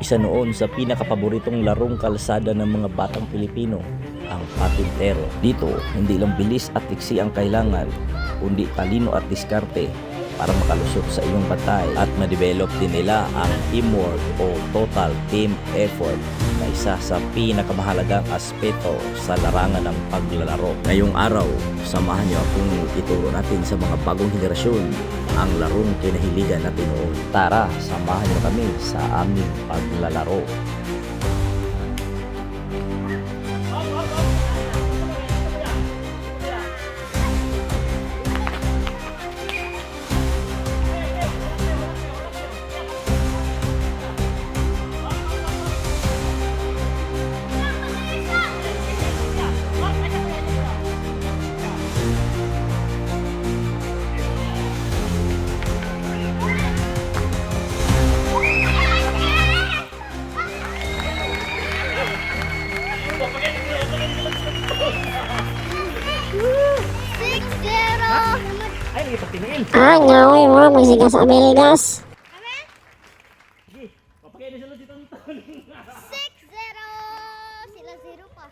Isa noon sa pinakapaboritong larong kalsada ng mga batang Pilipino, ang patintero. Dito, hindi lang bilis at tiksi ang kailangan, kundi talino at diskarte para makalusot sa iyong batay at ma-develop din nila ang teamwork o total team effort na isa sa pinakamahalagang aspeto sa larangan ng paglalaro. Ngayong araw, samahan niyo akong ituro natin sa mga bagong henerasyon ang larong kinahiligan natin noon. Tara, samahan niyo kami sa aming paglalaro. Ah, ngawi mo, magsigas abelgas. 6-0! Sila 0 pa.